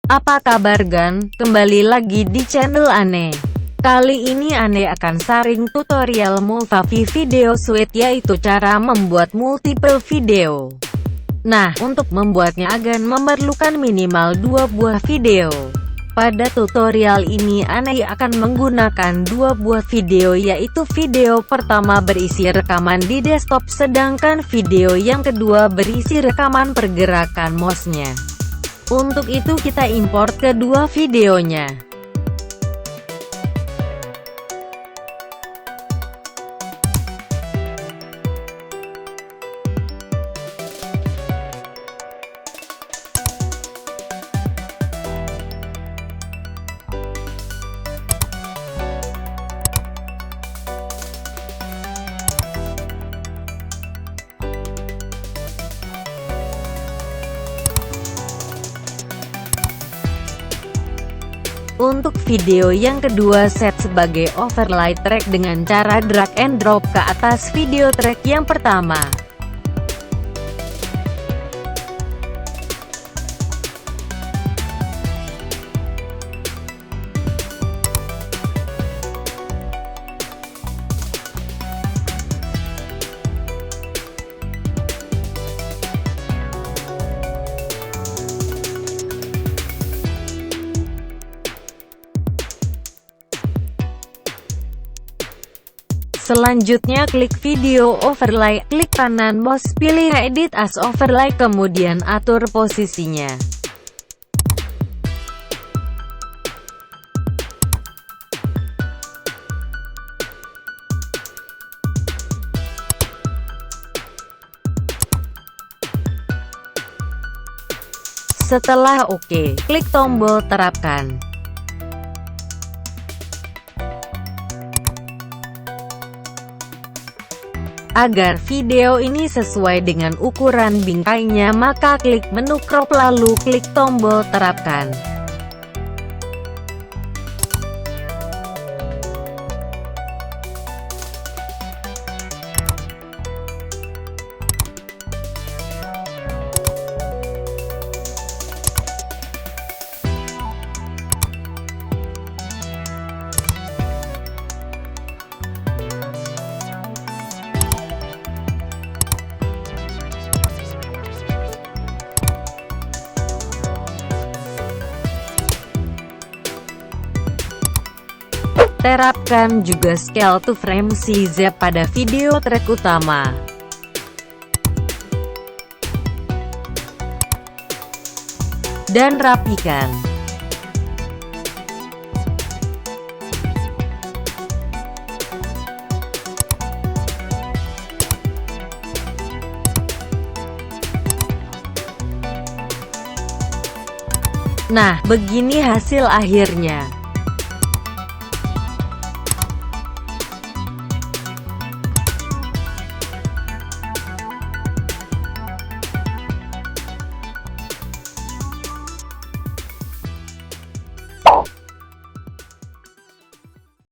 Apa kabar Gan? Kembali lagi di channel Ane. Kali ini Ane akan sharing tutorial Multivi Video Suite, yaitu cara membuat multiple video. Nah, untuk membuatnya akan memerlukan minimal 2 buah video. Pada tutorial ini Ane akan menggunakan 2 buah video, yaitu video pertama berisi rekaman di desktop, sedangkan video yang kedua berisi rekaman pergerakan mouse-nya. Untuk itu kita import kedua videonya. Untuk video yang kedua, set sebagai overlay track dengan cara drag and drop ke atas video track yang pertama. Selanjutnya klik video overlay, klik kanan mouse, pilih edit as overlay, kemudian atur posisinya. Setelah oke, klik tombol terapkan. Agar video ini sesuai dengan ukuran bingkainya, maka klik menu crop lalu klik tombol terapkan. Terapkan juga scale to frame CZ pada video track utama. Dan rapikan. Nah, begini hasil akhirnya.